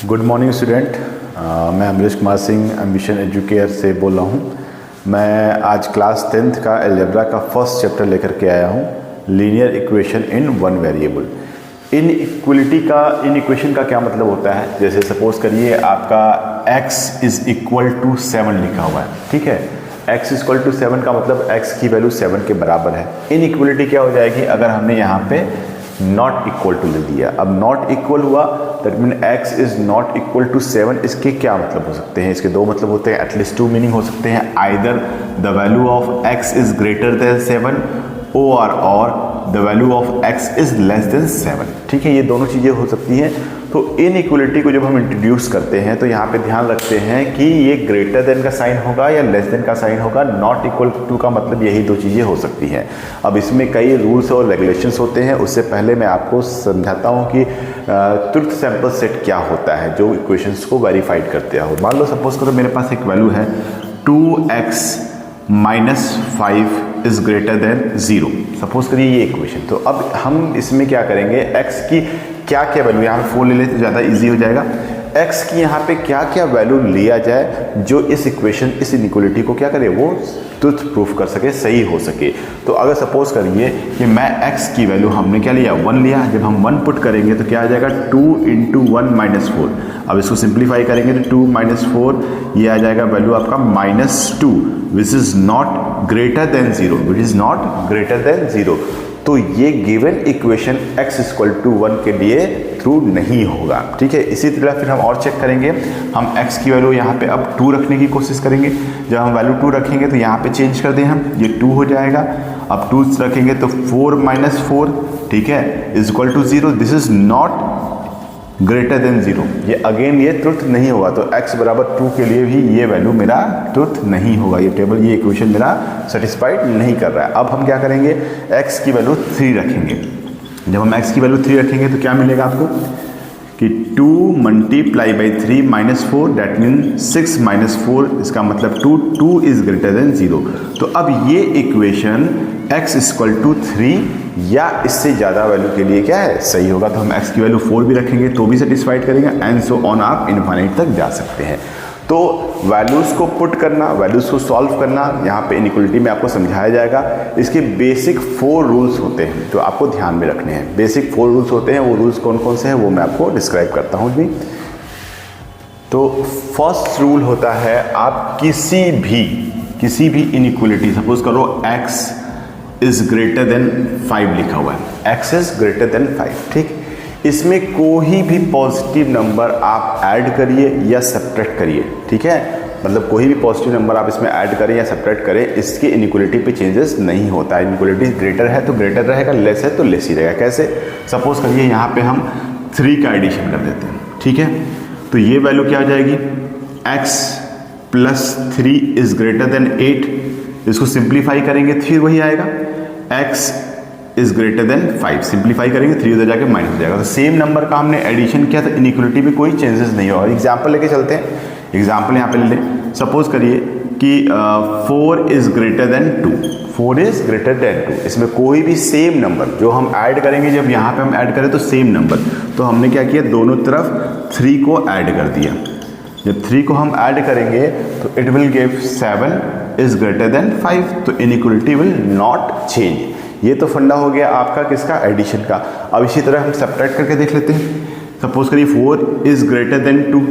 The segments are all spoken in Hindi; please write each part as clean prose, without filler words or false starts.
Good morning student. मैं अमरीश कुमार सिंह एम्बिशन एजुकेयर से बोल रहा हूँ। मैं आज क्लास 10th का अलजेब्रा का फर्स्ट चैप्टर लेकर के आया हूँ, linear equation in one variable. In equation का क्या मतलब होता है? जैसे सपोज करिए आपका x इज इक्वल टू 7 लिखा हुआ है, ठीक है। x इज इक्वल टू 7 का मतलब x की वैल्यू 7 के बराबर है। इनइक्वलिटी क्या हो जाएगी अगर हमने यहाँ पे नॉट इक्वल टू ले दिया। अब नॉट इक्वल हुआ that mean x is not equal to 7। इसके क्या मतलब हो सकते हैं? इसके दो मतलब होते हैं, एटलीस्ट 2 मीनिंग हो सकते हैं। Either the value of x is greater than 7 और the value of x is less then 7, ठीक है। ये दोनों चीज़ें हो सकती हैं। तो इनइक्वलिटी को जब हम इंट्रोड्यूस करते हैं तो यहाँ पे ध्यान रखते हैं कि ये ग्रेटर देन का साइन होगा या लेस देन का साइन होगा। नॉट इक्वल टू का मतलब यही दो चीज़ें हो सकती हैं। अब इसमें कई रूल्स और रेगुलेशंस होते हैं। उससे पहले मैं आपको समझाता हूँ कि ट्रुथ सैंपल सेट क्या होता है जो इक्वेशंस को वेरीफाइड करते हो। मान लो सपोज करो मेरे पास एक वैल्यू है 2x minus 5 is greater than 0। Suppose करिए ये इक्वेशन। तो अब हम इसमें क्या करेंगे, x की क्या क्या वैल्यू, यहाँ पे 4 ले लेते तो ज़्यादा इजी हो जाएगा। x की यहाँ पे क्या क्या वैल्यू लिया जाए जो इस इक्वेशन, इस इनइक्वलिटी को क्या करे, वो ट्रुथ प्रूफ कर सके, सही हो सके। तो अगर सपोज करिए कि मैं x की वैल्यू हमने क्या लिया, 1 लिया। जब हम 1 पुट करेंगे तो क्या आ जाएगा, 2 इंटू 1 माइनस 4। अब इसको सिंप्लीफाई करेंगे तो 2 माइनस 4 ये आ जाएगा वैल्यू आपका -2 which is not greater than 0, which is not greater than 0। तो ये given equation x equal to 1 के लिए ट्रू नहीं होगा, ठीक है। इसी तरह फिर हम और चेक करेंगे। हम x की वैल्यू यहाँ पे अब 2 रखने की कोशिश करेंगे। जब हम वैल्यू 2 रखेंगे तो यहाँ पे चेंज कर दें हम, ये 2 हो जाएगा। अब 2 रखेंगे तो 4 माइनस 4, ठीक है, is equal to 0। This is not greater than 0। ये अगेन ये ट्रुथ नहीं होगा। तो x बराबर 2 के लिए भी ये वैल्यू मेरा ट्रुथ नहीं होगा। ये टेबल, ये इक्वेशन मेरा सेटिस्फाइड नहीं कर रहा है। अब हम क्या करेंगे, x की वैल्यू 3 रखेंगे। जब हम x की वैल्यू 3 रखेंगे तो क्या मिलेगा आपको कि 2 multiply by 3 minus 4 that mean 6 minus 4, इसका मतलब 2 इज ग्रेटर देन 0। तो अब ये इक्वेशन x इक्वल टू 3 या इससे ज़्यादा वैल्यू के लिए क्या है, सही होगा। तो हम x की वैल्यू 4 भी रखेंगे तो भी सेटिस्फाइड करेंगे, एंड सो ऑन आप इनफाइनाइट तक जा सकते हैं। तो वैल्यूज़ को पुट करना, वैल्यूज़ को सॉल्व करना यहाँ पे इनइक्वलिटी में आपको समझाया जाएगा। इसके बेसिक 4 रूल्स होते हैं जो आपको ध्यान में रखने हैं। बेसिक 4 रूल्स होते हैं। वो रूल्स कौन कौन से हैं वो मैं आपको डिस्क्राइब करता हूँ जी। तो फर्स्ट रूल होता है, आप किसी भी इनइक्वलिटी, सपोज करो x इज ग्रेटर देन 5 लिखा हुआ है, x इज ग्रेटर देन 5, ठीक। इसमें कोई भी पॉजिटिव नंबर आप ऐड करिए या सब्ट्रैक्ट करिए, ठीक है। मतलब कोई भी पॉजिटिव नंबर आप इसमें ऐड करें या सब्ट्रैक्ट करें, इसके इनइक्वलिटी पे चेंजेस नहीं होता है। इनइक्वलिटी ग्रेटर है तो ग्रेटर रहेगा, लेस है तो लेस ही रहेगा। कैसे? सपोज करिए यहाँ पे हम 3 का एडिशन कर देते हैं, ठीक है। तो ये वैल्यू क्या आ जाएगी, x plus 3 is greater than 8। इसको सिंप्लीफाई करेंगे तो फिर वही आएगा, x is greater than 5। Simplify करेंगे 3 उधर जाके माइनस हो जाएगा। तो सेम नंबर का हमने एडिशन किया तो इनइक्वलिटी में कोई चेंजेस नहीं होगा। एग्जाम्पल लेके चलते हैं। एग्जाम्पल यहाँ पे ले लें। सपोज करिए कि 4 is greater than 2, 4 is greater than 2। इसमें कोई भी सेम नंबर जो हम ऐड करेंगे, जब यहाँ पे हम ऐड करें तो सेम नंबर, तो हमने क्या किया, दोनों तरफ 3 को ऐड कर दिया। जब 3 को हम ऐड करेंगे तो it will give 7 is greater than 5। तो इनइक्वलिटी विल नॉट चेंज। ये तो फंडा हो गया आपका किसका, एडिशन का। अब इसी तरह हम सब्ट्रैक्ट करके देख लेते हैं। सपोज करिए 4 इज ग्रेटर देन 2।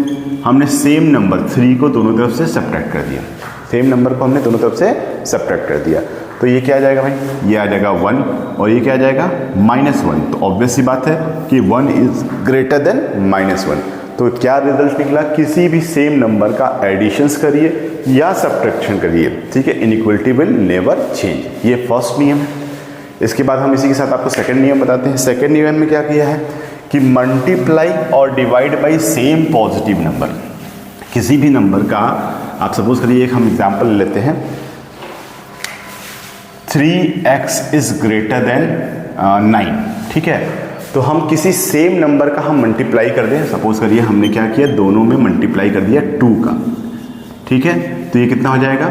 हमने सेम नंबर 3 को दोनों तरफ से सब्ट्रैक्ट कर दिया। सेम नंबर को हमने दोनों तरफ से सब्ट्रैक्ट कर दिया। तो ये क्या आ जाएगा भाई, ये आ जाएगा 1 और ये क्या आ जाएगा -1। तो ऑब्वियस सी बात है कि 1 इज ग्रेटर देन -1। तो क्या रिजल्ट निकला, किसी भी सेम नंबर का एडिशंस करिए या सब्ट्रैक्शन करिए, ठीक है, इनइक्वलिटी विल नेवर चेंज। ये फर्स्ट नियम है। इसके बाद हम इसी के साथ आपको सेकंड नियम बताते हैं। सेकंड नियम में क्या किया है कि मल्टीप्लाई और divide by same positive number. किसी भी नंबर का आप सपोज करिए, एक हम एग्जांपल लेते हैं, 3x इज ग्रेटर देन 9, ठीक है। तो हम किसी सेम नंबर का हम मल्टीप्लाई कर दें। सपोज करिए हमने क्या किया, दोनों में मल्टीप्लाई कर दिया 2 का, ठीक है। तो ये कितना हो जाएगा,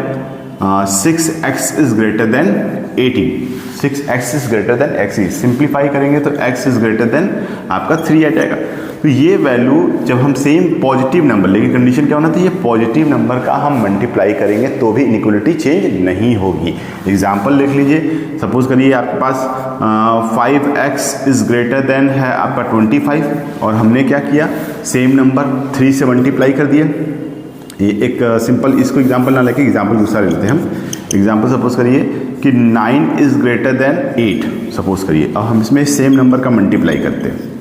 6x is greater than 18। 6x is greater than x। Simplify करेंगे तो x इज ग्रेटर देन आपका 3 आ जाएगा। तो ये वैल्यू जब हम सेम पॉजिटिव नंबर, लेकिन कंडीशन क्या होना चाहिए, पॉजिटिव नंबर का हम मल्टीप्लाई करेंगे तो भी इनइक्वलिटी चेंज नहीं होगी। एग्जाम्पल देख लीजिए, सपोज करिए आपके पास 5x इज ग्रेटर देन है आपका 25 और हमने क्या किया, सेम नंबर 3 से मल्टीप्लाई कर दिया। ये एक सिंपल, इसको एग्जाम्पल ना लेके एग्जाम्पल दूसरा ले लेते हैं हम। एग्जाम्पल सपोज करिए कि 9 इज ग्रेटर देन 8 सपोज करिए। अब हम इसमें सेम नंबर का मल्टीप्लाई करते हैं,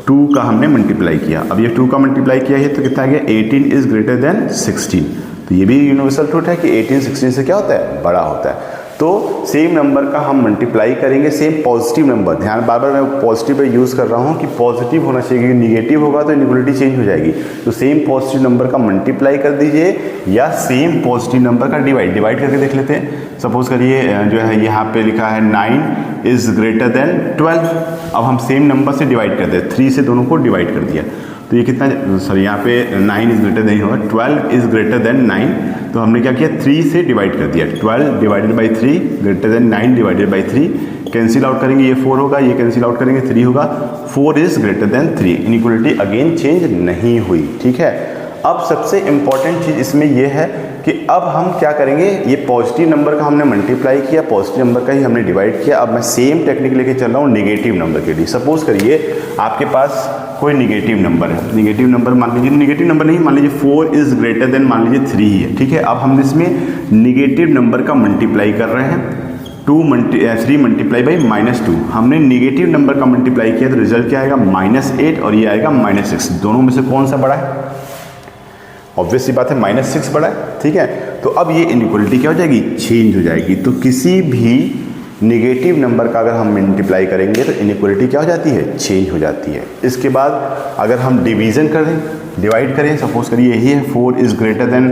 2 का हमने मल्टीप्लाई किया। अब ये 2 का मल्टीप्लाई किया है तो कितना आ गया, 18 इज ग्रेटर देन 16। तो ये भी यूनिवर्सल ट्रूथ है कि 18 16 से क्या होता है, बड़ा होता है। तो सेम नंबर का हम मल्टीप्लाई करेंगे, सेम पॉजिटिव नंबर, ध्यान बार बार मैं पॉजिटिव पे यूज़ कर रहा हूँ कि पॉजिटिव होना चाहिए, क्योंकि निगेटिव होगा तो इनइक्वलिटी चेंज हो जाएगी। तो सेम पॉजिटिव नंबर का मल्टीप्लाई कर दीजिए या सेम पॉजिटिव नंबर का डिवाइड करके देख लेते हैं। सपोज करिए जो है यहाँ पे लिखा है 9 इज ग्रेटर देन 12। अब हम सेम नंबर से डिवाइड कर दें, 3 से दोनों को डिवाइड कर दिया तो ये कितना, सॉरी यहाँ पे 9 इज ग्रेटर देन होगा, 12 इज ग्रेटर देन 9। तो हमने क्या किया, 3 से डिवाइड कर दिया, 12 divided by 3 greater than 9 divided by 3। Cancel out करेंगे, ये 4 होगा, ये कैंसिल आउट करेंगे 3 होगा, 4 is greater than 3। Inequality again change नहीं हुई, ठीक है। अब सबसे इंपॉर्टेंट चीज़ इसमें यह है कि अब हम क्या करेंगे, ये पॉजिटिव नंबर का हमने मल्टीप्लाई किया, पॉजिटिव नंबर का ही हमने डिवाइड किया। अब मैं सेम टेक्निक लेके चल रहा हूँ नेगेटिव नंबर के लिए। सपोज करिए आपके पास कोई निगेटिव नंबर है, निगेटिव नंबर मान लीजिए, निगेटिव नंबर नहीं, मान लीजिए 4 इज ग्रेटर देन मान लीजिए 3 ही है, ठीक है। अब हम इसमें निगेटिव नंबर का मल्टीप्लाई कर रहे हैं, 3 मल्टीप्लाई बाई -2। हमने निगेटिव नंबर का मल्टीप्लाई किया तो रिजल्ट क्या आएगा, -8 और ये आएगा -6। दोनों में से कौन सा बड़ा है, ऑब्वियस सी बात है -6 बड़ा है, ठीक है। तो अब ये इनइक्वलिटी क्या हो जाएगी, चेंज हो जाएगी। तो किसी भी निगेटिव नंबर का अगर हम मल्टीप्लाई करेंगे तो इनइक्वलिटी क्या हो जाती है, चेंज हो जाती है। इसके बाद अगर हम डिवीज़न करें, डिवाइड करें, सपोज करिए यही है 4 इज़ ग्रेटर देन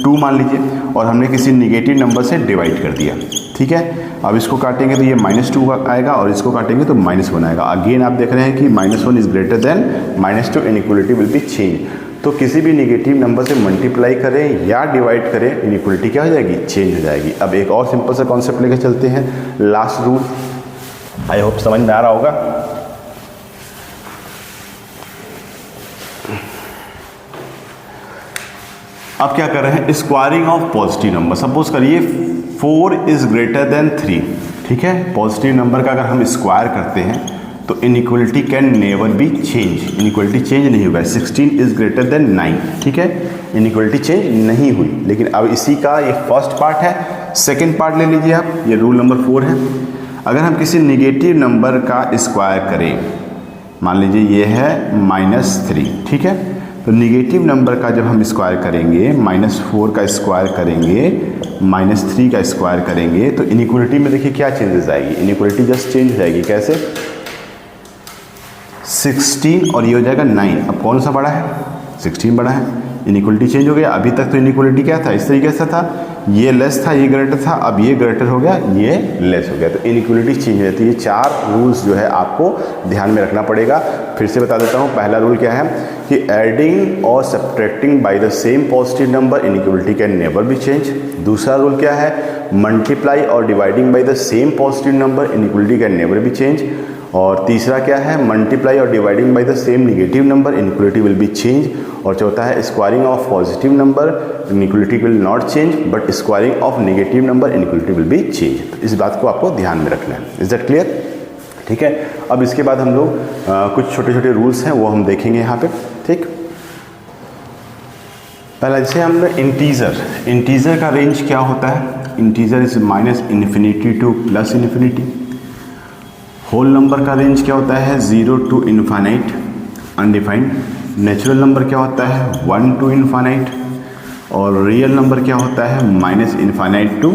2 मान लीजिए, और हमने किसी निगेटिव नंबर से डिवाइड कर दिया, ठीक है। अब इसको काटेंगे तो ये -2 आएगा और इसको काटेंगे तो -1 आएगा। अगेन आप देख रहे हैं कि -1 is greater than -2, inequality will be change. तो किसी भी निगेटिव नंबर से मल्टीप्लाई करें या डिवाइड करें, इनइक्वलिटी क्या हो जाएगी, चेंज हो जाएगी। अब एक और सिंपल सा कॉन्सेप्ट लेकर चलते हैं, लास्ट रूल। आई होप समझ में आ रहा होगा। अब क्या कर रहे हैं, squaring of positive number. Suppose करिए 4 इज ग्रेटर देन 3, ठीक है। पॉजिटिव नंबर का अगर हम स्क्वायर करते हैं तो inequality can never be change, inequality change नहीं होगा। 16 इज ग्रेटर देन 9, ठीक है, इनइक्वलिटी चेंज नहीं हुई। लेकिन अब इसी का ये फर्स्ट पार्ट है, सेकंड पार्ट ले लीजिए आप, ये रूल नंबर 4 है। अगर हम किसी निगेटिव नंबर का स्क्वायर करें, मान लीजिए ये है -3, ठीक है। तो निगेटिव नंबर का जब हम स्क्वायर करेंगे, -4 का स्क्वायर करेंगे, -3 का स्क्वायर करेंगे, तो इनइक्वलिटी में देखिए क्या चेंजेस आएगी, इनइक्वलिटी जस्ट चेंज हो जाएगी। कैसे, 16 और ये हो जाएगा 9। अब कौन सा बड़ा है, 16 बड़ा है, इनइक्वलिटी चेंज हो गया। अभी तक तो इनइक्वलिटी क्या था, इस तरीके से था, ये लेस था, ये ग्रेटर था, अब ये ग्रेटर हो गया, ये लेस हो गया, तो इनइक्वलिटी चेंज हो जाती है। ये 4 रूल्स जो है आपको ध्यान में रखना पड़ेगा। फिर से बता देता हूँ, पहला रूल क्या है कि एडिंग और subtracting by the same positive number, inequality can never be change. दूसरा रूल क्या है, मल्टीप्लाई और dividing by the same positive number, inequality can never be change. और तीसरा क्या है, मल्टीप्लाई और dividing by the same negative number, inequality will be change. और चौथा है squaring of positive number, inequality will not change, but squaring of negative number, inequality will be change. तो इस बात को आपको ध्यान में रखना है। इज दैट क्लियर, ठीक है। अब इसके बाद हम लोग कुछ छोटे छोटे रूल्स हैं वो हम देखेंगे यहाँ पे, ठीक। पहला जैसे हम इंटीजर का रेंज क्या होता है, integer is -∞ to +∞। Whole number का रेंज क्या होता है, 0 to infinite, undefined. Natural number क्या होता है, 1 टू इनफाइनाइट। और रियल नंबर क्या होता है, -∞ टू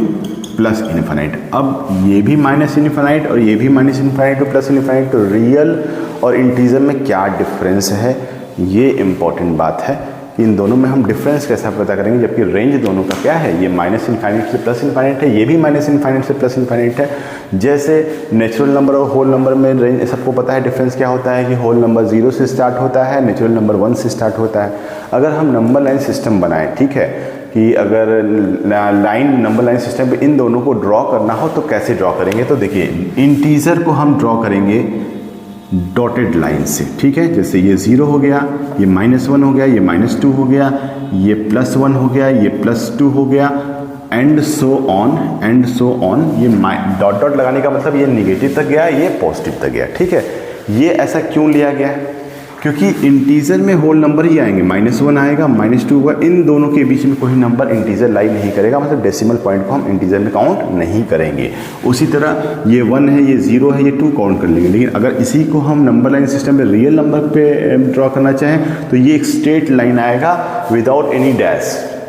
+∞। अब ये भी -∞ और ये भी -∞ टू +∞। तो रियल और इंटीजर में क्या डिफरेंस है, ये इंपॉर्टेंट बात है। इन दोनों में हम डिफरेंस कैसा पता करेंगे, जबकि रेंज दोनों का क्या है, ये -∞ से +∞ है, ये भी -∞ से +∞ है। जैसे नेचुरल नंबर और होल नंबर में रेंज सबको पता है, डिफरेंस क्या होता है कि होल नंबर 0 से स्टार्ट होता है, नेचुरल नंबर 1 से स्टार्ट होता है। अगर हम नंबर लाइन सिस्टम बनाएं, ठीक है, कि अगर नंबर लाइन सिस्टम पे इन दोनों को ड्रॉ करना हो तो कैसे ड्रॉ करेंगे, तो देखिए इंटीजर को हम ड्रॉ करेंगे डॉटेड लाइन से, ठीक है। जैसे ये 0 हो गया, ये -1 हो गया, ये -2 हो गया, ये +1 हो गया, ये +2 हो गया, एंड सो ऑन। ये डॉट डॉट लगाने का मतलब ये नेगेटिव तक गया, ये पॉजिटिव तक गया, ठीक है। ये ऐसा क्यों लिया गया? क्योंकि इंटीजर में होल नंबर ही आएंगे, -1 आएगा, -2 होगा, इन दोनों के बीच में कोई नंबर इंटीजर लाई नहीं करेगा, मतलब डेसिमल पॉइंट को हम इंटीजर में काउंट नहीं करेंगे। उसी तरह ये 1 है, ये 0 है, ये 2 काउंट कर लेंगे। लेकिन अगर इसी को हम नंबर लाइन सिस्टम में रियल नंबर पे ड्रॉ करना चाहें तो ये एक स्ट्रेट लाइन आएगा विदाउट एनी डैश,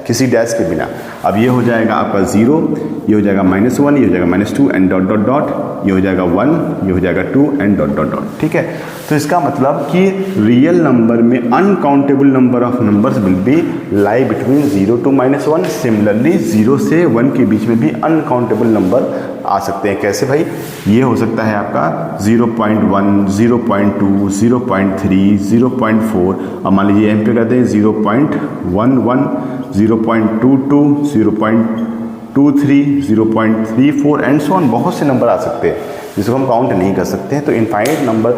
किसी डैश के बिना। अब ये हो जाएगा आपका 0, ये हो जाएगा -1, ये हो जाएगा -2 एंड डॉट डॉट डॉट, ये हो जाएगा 1, ये हो जाएगा 2 एंड डॉट डॉट डॉट, ठीक है। तो इसका मतलब कि रियल नंबर में uncountable number of numbers will be lie between 0 to -1। Similarly 0 से 1 के बीच में भी अनकाउंटेबल नंबर आ सकते हैं। कैसे भाई? ये हो सकता है आपका 0.1, 0.2, 0.3, 0.4, अब मान लीजिए यहाँ पे कहते हैं 0.11, 0.22, 0.23, 0.34 एंड सो ऑन। बहुत से नंबर आ सकते हैं जिसको हम काउंट नहीं कर सकते हैं। तो infinite number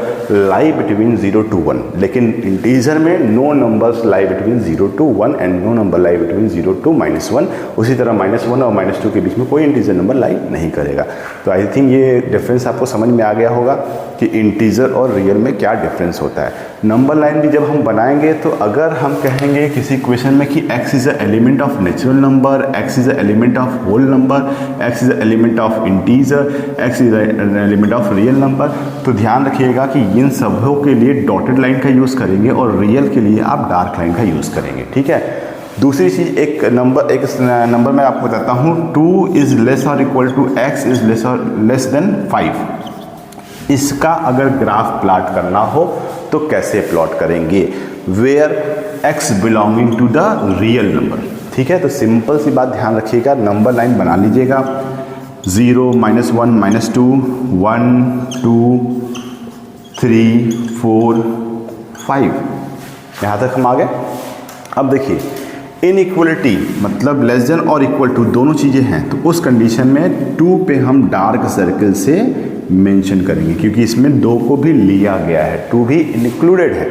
lie between 0 to 1, लेकिन इंटीजर में no numbers lie between 0 to 1 and no number lie between 0 to -1। उसी तरह -1 और -2 के बीच में कोई इंटीजर नंबर लाई नहीं करेगा। तो आई थिंक ये डिफरेंस आपको समझ में आ गया होगा कि इंटीजर और रियल में क्या डिफरेंस होता है। नंबर लाइन भी जब हम बनाएंगे तो अगर हम कहेंगे किसी क्वेश्चन में कि x is a element of natural number, x is a element of whole number, x is a element of integer, x is a element of real number, तो ध्यान रखिएगा कि इन सबों के लिए डॉटेड लाइन का यूज़ करेंगे और रियल के लिए आप डार्क लाइन का यूज़ करेंगे, ठीक है। दूसरी चीज़, एक नंबर मैं आपको बताता हूँ, 2 इज लेस और equal to x is less than 5। इसका अगर ग्राफ प्लॉट करना हो तो कैसे प्लॉट करेंगे? Where x belonging to the real number, ठीक है। तो सिंपल सी बात ध्यान रखिएगा, नंबर लाइन बना लीजिएगा, 0, -1, -2, 1, 2, 3, 4, 5, यहाँ तक हम आ गए। अब देखिए, इनइक्वलिटी मतलब लेस देन और इक्वल टू दोनों चीज़ें हैं, तो उस कंडीशन में 2 पे हम डार्क सर्कल से मेंशन करेंगे क्योंकि इसमें 2 को भी लिया गया है, 2 भी इंक्लूडेड है।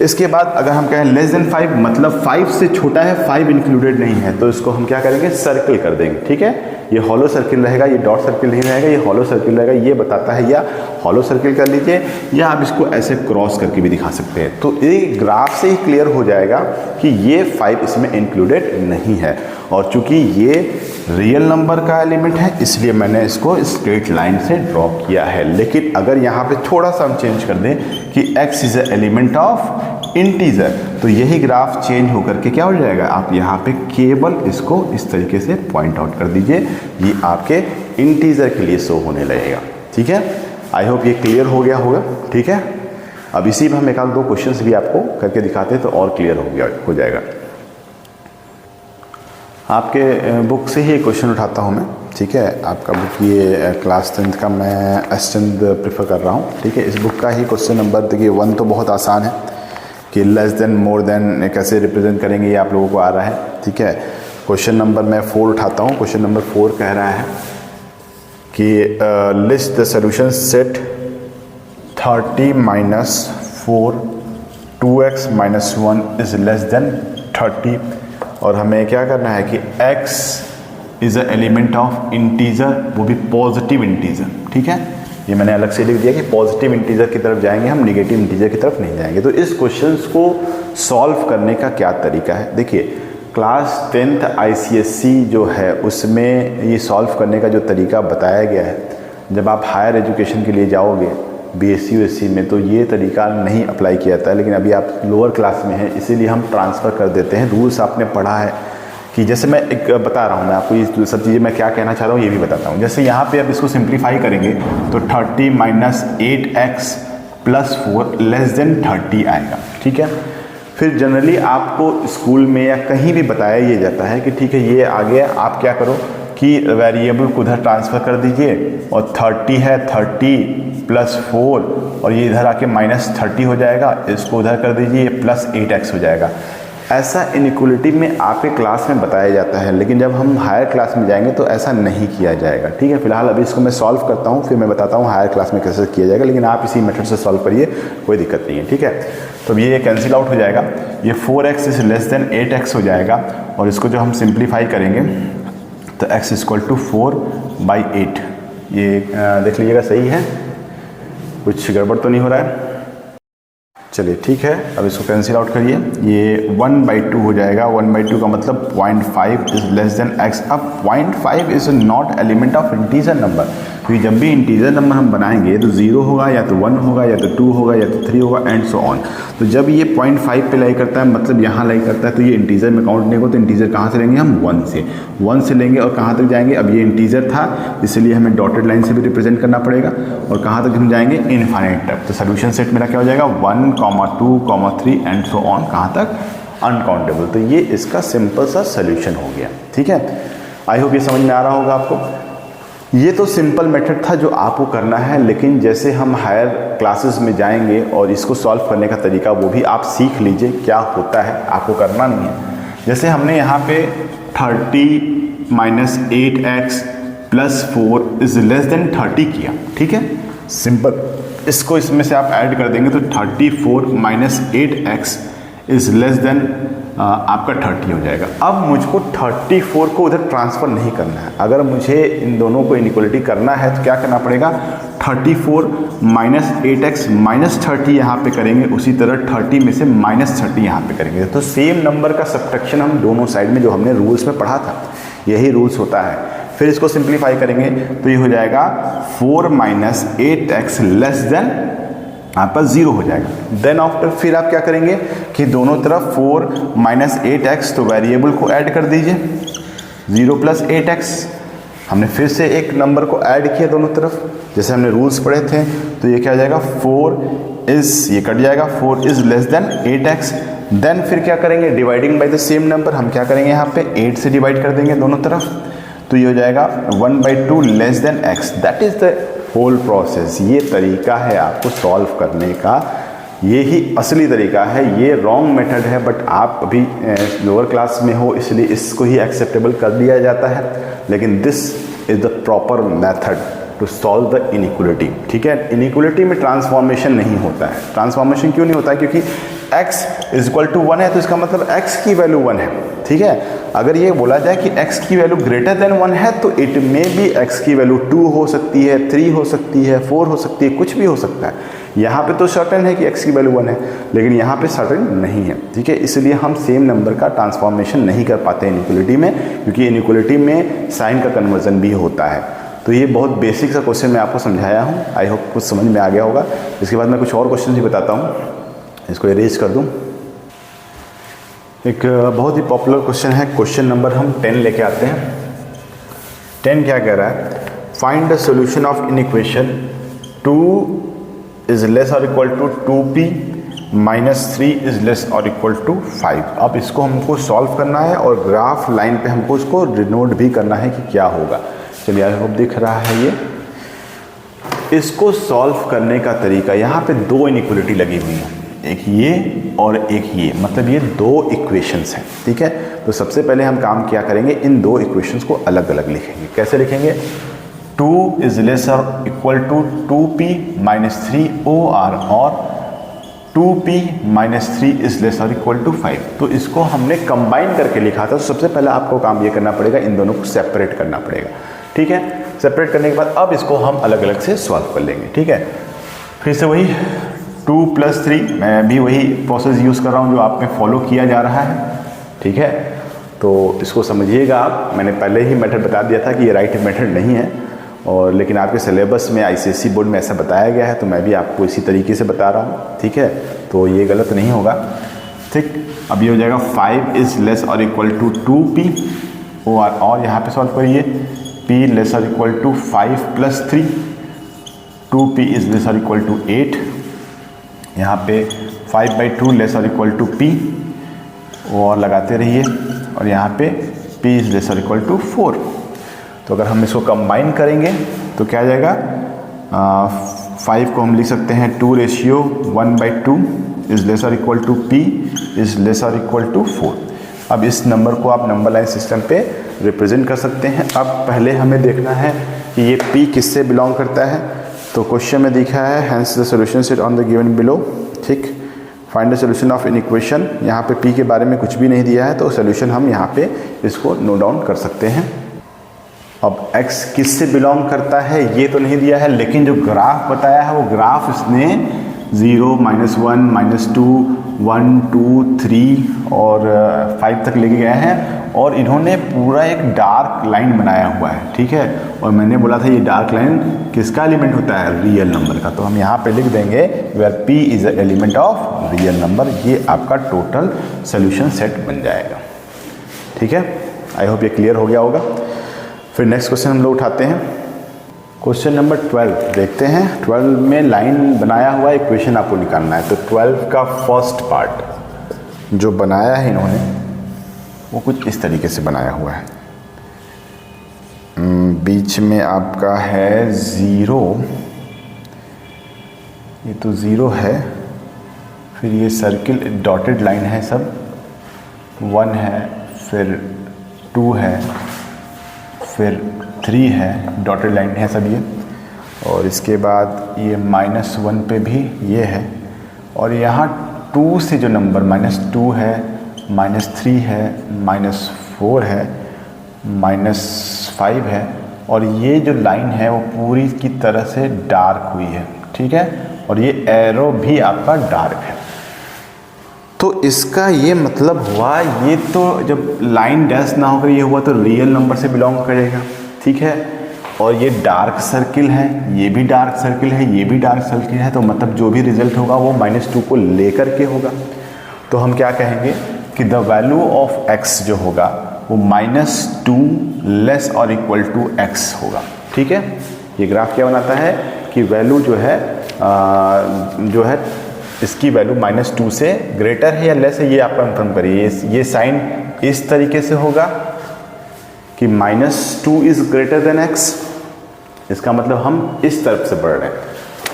इसके बाद अगर हम कहें लेस देन 5 मतलब 5 से छोटा है, 5 इंक्लूडेड नहीं है, तो इसको हम क्या करेंगे? सर्कल कर देंगे, ठीक है। ये हॉलो सर्किल रहेगा, ये डॉट सर्किल नहीं रहेगा, ये हॉलो सर्किल रहेगा, ये बताता है। या हॉलो सर्किल कर लीजिए या आप इसको ऐसे क्रॉस करके भी दिखा सकते हैं। तो ये ग्राफ से ही क्लियर हो जाएगा कि ये 5 इसमें इंक्लूडेड नहीं है। और चूंकि ये रियल नंबर का एलिमेंट है इसलिए मैंने इसको स्ट्रेट लाइन से ड्रॉ किया है। लेकिन अगर यहाँ पे थोड़ा सा हम चेंज कर दें कि x is a element of integer, तो यही ग्राफ चेंज होकर के क्या हो जाएगा? आप यहाँ पे केवल इसको इस तरीके से पॉइंट आउट कर दीजिए, ये आपके इंटीजर के लिए शो होने लगेगा, ठीक है। आई होप ये क्लियर हो गया होगा, ठीक है। अब इसी में हम एक आध दो क्वेश्चंस भी आपको करके दिखाते हैं तो और क्लियर हो जाएगा। आपके बुक से ही क्वेश्चन उठाता हूँ मैं, ठीक है। आपका बुक ये क्लास 10th का मैं एस्टेंड प्रेफर कर रहा हूँ, ठीक है। इस बुक का ही क्वेश्चन नंबर देखिए 1 तो बहुत आसान है कि लेस देन मोर देन कैसे रिप्रेजेंट करेंगे, ये आप लोगों को आ रहा है, ठीक है। क्वेश्चन नंबर मैं 4 उठाता हूँ। क्वेश्चन नंबर 4 कह रहा है कि list the solution set 30 - 4 2x - 1 is less then 30, और हमें क्या करना है कि x is a element of integer, वो भी पॉजिटिव इंटीजर, ठीक है। ये मैंने अलग से लिख दिया कि पॉजिटिव इंटीजर की तरफ जाएंगे हम, नेगेटिव इंटीजर की तरफ नहीं जाएंगे। तो इस क्वेश्चंस को सॉल्व करने का क्या तरीका है? देखिए, क्लास 10th ICSE जो है उसमें ये सॉल्व करने का जो तरीका बताया गया है, जब आप हायर एजुकेशन के लिए जाओगे BSc USC में तो ये तरीका नहीं अप्लाई किया जाता है। लेकिन अभी आप लोअर क्लास में हैं इसीलिए हम ट्रांसफ़र कर देते हैं। रूल्स आपने पढ़ा है कि जैसे मैं एक बता रहा हूँ, मैं आपको ये सब चीज़ें मैं क्या कहना चाह रहा हूँ ये भी बताता हूँ। जैसे यहाँ पे अब इसको सिंप्लीफाई करेंगे तो 30 - 8x + 4 लेस देन 30 आएगा, ठीक है। फिर जनरली आपको स्कूल में या कहीं भी बताया ये जाता है कि ठीक है ये आ गया, आप क्या करो कि वेरिएबल को उधर ट्रांसफ़र कर दीजिए और 30 है 30 + 4 और ये इधर आके -30 हो जाएगा, इसको उधर कर दीजिए, ये +8x हो जाएगा। ऐसा इनइक्वलिटी में आपके क्लास में बताया जाता है, लेकिन जब हम हायर क्लास में जाएंगे तो ऐसा नहीं किया जाएगा। ठीक है, फिलहाल अभी इसको मैं सॉल्व करता हूँ, फिर मैं बताता हूँ हायर क्लास में कैसे किया जाएगा, लेकिन आप इसी मेथड से सॉल्व करिए, कोई दिक्कत नहीं है। ठीक है, तो ये कैंसिल आउट हो जाएगा, ये 4x is less then 8x हो जाएगा, और इसको जो हम सिंप्लीफाई करेंगे तो x इक्वल टू 4/8। ये देख लीजिएगा सही है, कुछ गड़बड़ तो नहीं हो रहा है। चलिए ठीक है, अब इसको कैंसिल आउट करिए, ये 1/2 हो जाएगा। 1/2 का मतलब 0.5 इज लेस देन x। अब 0.5 is not element of integer number, क्योंकि जब भी इंटीजर नंबर हम बनाएंगे तो 0 होगा, या तो 1 होगा, या तो 2 होगा, या तो 3 होगा, एंड सो ऑन। तो जब ये 0.5 पे लाई करता है, मतलब यहाँ लाई करता है, तो ये इंटीजर में काउंट नहीं होगा। तो इंटीजर कहाँ से लेंगे हम? 1 से लेंगे, और कहाँ तक जाएंगे? अब ये इंटीजर था, इसलिए हमें डॉटेड लाइन से भी रिप्रेजेंट करना पड़ेगा, और कहाँ तक हम जाएंगे? इनफाइनाइट तक। तो सोल्यूशन सेट मेरा क्या हो जाएगा? 1, 2, 3 एंड सो ऑन, कहाँ तक? अनकाउंटेबल। तो ये इसका सिंपल सा सोल्यूशन हो गया। ठीक है, आई होप ये समझ में आ रहा होगा आपको। ये तो सिंपल मेथड था जो आपको करना है, लेकिन जैसे हम हायर क्लासेस में जाएंगे और इसको सॉल्व करने का तरीका वो भी आप सीख लीजिए क्या होता है, आपको करना नहीं है। जैसे हमने यहाँ पे 30 - 8x + 4 इज लेस देन 30 किया। ठीक है, सिंपल। इसको इसमें से आप ऐड कर देंगे तो 34 - 8x इज लेस देन आपका 30 हो जाएगा। अब मुझको 34 को उधर ट्रांसफ़र नहीं करना है। अगर मुझे इन दोनों को इनइक्वलिटी करना है तो क्या करना पड़ेगा? 34 - 8x - 30 यहाँ पे करेंगे, उसी तरह 30 में से -30 यहाँ पे करेंगे। तो सेम नंबर का सब्ट्रैक्शन हम दोनों साइड में, जो हमने रूल्स में पढ़ा था, यही रूल्स होता है। फिर इसको सिंप्लीफाई करेंगे तो ये हो जाएगा 4 - 8x लेस देन आपका 0 हो जाएगा। देन आफ्टर फिर आप क्या करेंगे कि दोनों तरफ 4 - 8x, तो वेरिएबल को ऐड कर दीजिए, 0 + 8x। हमने फिर से एक नंबर को ऐड किया दोनों तरफ, जैसे हमने रूल्स पढ़े थे। तो ये क्या हो जाएगा? 4 इज, ये कट जाएगा, 4 is less then 8x। Then फिर क्या करेंगे? Dividing by the same number, हम क्या करेंगे यहाँ पे 8 से डिवाइड कर देंगे दोनों तरफ, तो ये हो जाएगा 1/2 less than x। That is the whole process. ये तरीका है आपको सॉल्व करने का, ये ही असली तरीका है। ये रॉन्ग मेथड है, बट आप अभी लोअर क्लास में हो इसलिए इसको ही एक्सेप्टेबल कर दिया जाता है, लेकिन this is the proper method to solve the inequality. ठीक है, इनइक्वलिटी में ट्रांसफॉर्मेशन नहीं होता है। ट्रांसफॉर्मेशन क्यों नहीं होता है? क्योंकि x = 1 है, तो इसका मतलब x की वैल्यू 1 है। ठीक है, अगर ये बोला जाए कि x की वैल्यू ग्रेटर देन 1 है, तो इट में भी x की वैल्यू 2 हो सकती है, 3 हो सकती है, 4 हो सकती है, कुछ भी हो सकता है। यहाँ पे तो सर्टेन है कि x की वैल्यू 1 है, लेकिन यहाँ पे सर्टेन नहीं है। ठीक है, इसलिए हम सेम नंबर का ट्रांसफॉर्मेशन नहीं कर पाते इनइक्वलिटी में, क्योंकि इनइक्वलिटी में साइन का कन्वर्जन भी होता है। तो ये बहुत बेसिक सा क्वेश्चन मैं आपको समझाया हूँ, आई होप कुछ समझ में आ गया होगा। इसके बाद मैं कुछ और क्वेश्चन भी बताता हूँ, इसको इरेज कर दूँ। एक बहुत ही पॉपुलर क्वेश्चन है, क्वेश्चन नंबर हम 10 लेके आते हैं। 10 क्या कह रहा है? Find the solution of inequation 2 is less और equal to 2p - 3 is less और इक्वल टू 5। अब इसको हमको सॉल्व करना है, और ग्राफ लाइन पे हमको इसको डिनोट भी करना है कि क्या होगा। चलिए, आई होप दिख रहा है ये। इसको सॉल्व करने का तरीका, यहाँ पे 2 इनइक्वलिटी लगी हुई है, एक ये और एक ये, मतलब ये 2 इक्वेशंस हैं। ठीक है, तो सबसे पहले हम काम क्या करेंगे, इन 2 इक्वेशंस को अलग अलग लिखेंगे। कैसे लिखेंगे? 2 इज लेस और इक्वल टू 2p - 3or, और 2p - 3 इज लेस और इक्वल टू 5। तो इसको हमने कंबाइन करके लिखा था, तो सबसे पहले आपको काम ये करना पड़ेगा, इन दोनों को सेपरेट करना पड़ेगा। ठीक है, सेपरेट करने के बाद अब इसको हम अलग अलग से सॉल्व कर लेंगे। ठीक है, फिर से वही 2 + 3, मैं भी वही प्रोसेस यूज़ कर रहा हूँ जो आप में फॉलो किया जा रहा है। ठीक है, तो इसको समझिएगा आप। मैंने पहले ही मेथड बता दिया था कि ये राइट मेथड नहीं है, और लेकिन आपके सिलेबस में ICSE बोर्ड में ऐसा बताया गया है, तो मैं भी आपको इसी तरीके से बता रहा हूँ। ठीक है, तो ये गलत नहीं होगा। ठीक, अब ये हो जाएगा 5 इज लेस और इक्वल टू 2p, और यहाँ पे सॉल्व करिए, p लेस और equal to 5 + 3, 2p is less और इक्वल टू 8, यहाँ पे 5/2 लेस और इक्वल टू p, और लगाते रहिए, और यहाँ पे p इज लेस और इक्वल टू 4। तो अगर हम इसको कंबाइन करेंगे तो क्या आ जाएगा? 5 को हम लिख सकते हैं 2 रेशियो 1/2, इज़ लेस और equal to p is less और इक्वल टू 4। अब इस नंबर को आप नंबर लाइन सिस्टम पे रिप्रेजेंट कर सकते हैं। अब पहले हमें देखना है कि ये p किससे बिलोंग करता है। तो क्वेश्चन में दिखा है hence the solution set on the given below. ठीक, find the solution of an equation. यहाँ पे p के बारे में कुछ भी नहीं दिया है तो सॉल्यूशन हम यहाँ पे इसको नोट डाउन कर सकते हैं। अब x किससे बिलोंग करता है ये तो नहीं दिया है, लेकिन जो ग्राफ बताया है वो ग्राफ इसने 0, -1, -2, 1, 2, 3 और 5 तक लेके गए हैं और इन्होंने पूरा एक डार्क लाइन बनाया हुआ है। ठीक है, और मैंने बोला था ये डार्क लाइन किसका एलिमेंट होता है, रियल नंबर का। तो हम यहाँ पे लिख देंगे where p is a element of real number. ये आपका टोटल सोल्यूशन सेट बन जाएगा। ठीक है, आई होप ये क्लियर हो गया होगा। फिर नेक्स्ट क्वेश्चन हम लोग उठाते हैं, क्वेश्चन नंबर 12 देखते हैं। 12 में लाइन बनाया हुआ इक्वेशन आपको निकालना है। तो 12 का फर्स्ट पार्ट जो बनाया है इन्होंने वो कुछ इस तरीके से बनाया हुआ है। बीच में आपका है 0, ये तो 0 है, फिर ये सर्किल डॉटेड लाइन है सब, 1 है, फिर 2 है, फिर 3 है, डॉटेड लाइन है सब ये, और इसके बाद ये -1 पे भी ये है, और यहाँ 2 से जो नंबर -2 है, -3 है, -4 है, -5 है, और ये जो लाइन है वो पूरी की तरह से डार्क हुई है। ठीक है, और ये एरो भी आपका डार्क है। तो इसका ये मतलब हुआ, ये तो जब लाइन डैश ना होकर ये हुआ तो रियल नंबर से बिलोंग करेगा। ठीक है, और ये डार्क सर्किल है, ये भी डार्क सर्किल है, ये भी डार्क सर्किल है, तो मतलब जो भी रिजल्ट होगा वो -2 को लेकर के होगा। तो हम क्या कहेंगे कि द वैल्यू ऑफ x जो होगा वो -2 लेस और इक्वल टू x होगा। ठीक है, ये ग्राफ क्या बनाता है कि वैल्यू जो है इसकी वैल्यू -2 से ग्रेटर है या लेस है, ये आप कंफर्म करिए। ये साइन इस तरीके से होगा कि -2 इज ग्रेटर देन x, इसका मतलब हम इस तरफ से बढ़ रहे हैं।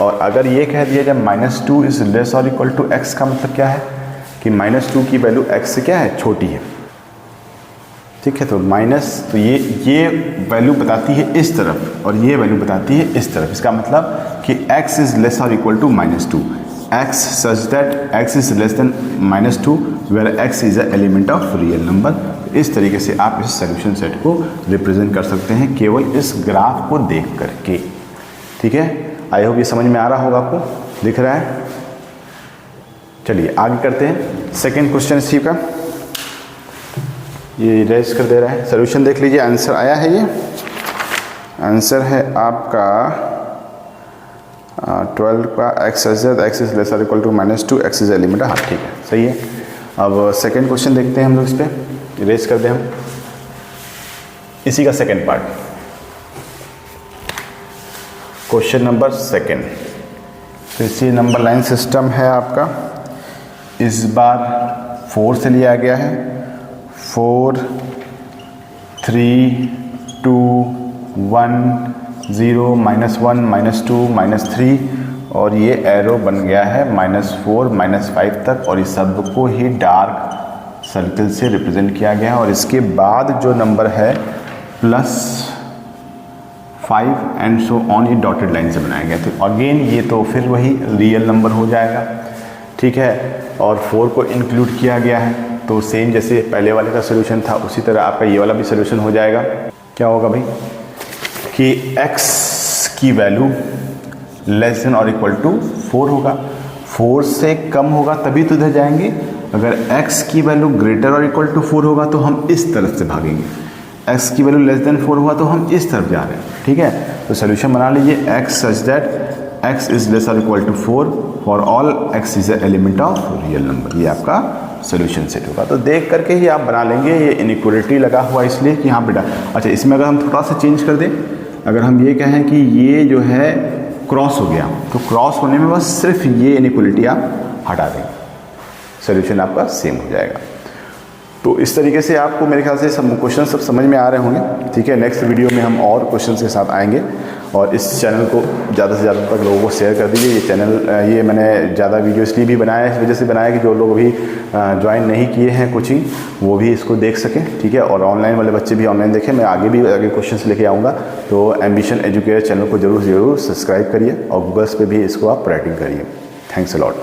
और अगर ये कह दिया जाए -2 इज लेस और इक्वल टू x, का मतलब क्या है कि -2 की वैल्यू x से क्या है, छोटी है। ठीक है, तो ये वैल्यू बताती है इस तरफ और ये वैल्यू बताती है इस तरफ। इसका मतलब कि x इज लेस और equal to -2, x such that x is less than -2 where x is a element of real number। इस तरीके से आप इस सॉल्यूशन सेट को रिप्रेजेंट कर सकते हैं केवल इस ग्राफ को देख करके। ठीक है, आई होप ये समझ में आ रहा होगा, आपको दिख रहा है। चलिए आगे करते हैं। सेकेंड क्वेश्चन इसी का ये इरेज कर दे रहा है। सॉल्यूशन देख लीजिए, आंसर आया है। ये आंसर है आपका 12 का x इज लेस और equal to -2, x is element. हाँ ठीक है, सही है। अब सेकेंड क्वेश्चन देखते हैं हम लोग, इस पर इरेज कर दें हम इसी का second part. Question number second, तो इसी नंबर लाइन सिस्टम है आपका। इस बार 4 से लिया गया है, 4, 3, 2, 1, 0, -1, -2, -3, और ये एरो बन गया है -4, -5 तक, और इस सब को ही डार्क सर्कल से रिप्रेजेंट किया गया है। और इसके बाद जो नंबर है +5 एंड सो ऑन, ये डॉटेड लाइन से बनाया गया। तो अगेन ये तो फिर वही रियल नंबर हो जाएगा। ठीक है, और 4 को इंक्लूड किया गया है, तो सेम जैसे पहले वाले का सोल्यूशन था उसी तरह आपका ये वाला भी सोल्यूशन हो जाएगा। क्या होगा भाई कि x की वैल्यू लेस देन और इक्वल टू 4 होगा, 4 से कम होगा तभी तो इधर जाएंगे। अगर x की वैल्यू ग्रेटर और इक्वल टू 4 होगा तो हम इस तरफ से भागेंगे, x की वैल्यू लेस देन 4 हुआ तो हम इस तरफ जा रहे हैं। ठीक है, तो सोल्यूशन बना लीजिए x such that x is less और equal to 4 for all x is a element of real number. ये आपका सोल्यूशन सेट होगा। तो देख करके ही आप बना लेंगे। ये इनइक्वलिटी लगा हुआ इसलिए कि यहाँ बेटा, अच्छा इसमें अगर हम थोड़ा सा चेंज कर दें, अगर हम ये कहें कि ये जो है क्रॉस हो गया, तो क्रॉस होने में बस सिर्फ ये इनइक्वलिटी आप हटा देंगे, सोल्यूशन आपका सेम हो जाएगा। तो इस तरीके से आपको मेरे ख्याल से सब क्वेश्चन सब समझ में आ रहे होंगे। ठीक है, नेक्स्ट वीडियो में हम और क्वेश्चन के साथ आएंगे। और इस चैनल को ज़्यादा से ज़्यादा तक लोगों को शेयर कर दीजिए। ये चैनल ये मैंने ज़्यादा वीडियो इसलिए भी बनाया है, इस वजह से बनाया कि जो लोग अभी ज्वाइन नहीं किए हैं कोचिंग, वो भी इसको देख सकें। ठीक है, और ऑनलाइन वाले बच्चे भी ऑनलाइन देखें। मैं आगे भी क्वेश्चन लेके आऊँगा। तो एम्बिशन एजुकेटर चैनल को जरूर सब्सक्राइब करिए और गूगल्स पे भी इसको आप राइटिंग करिए। Thanks a lot.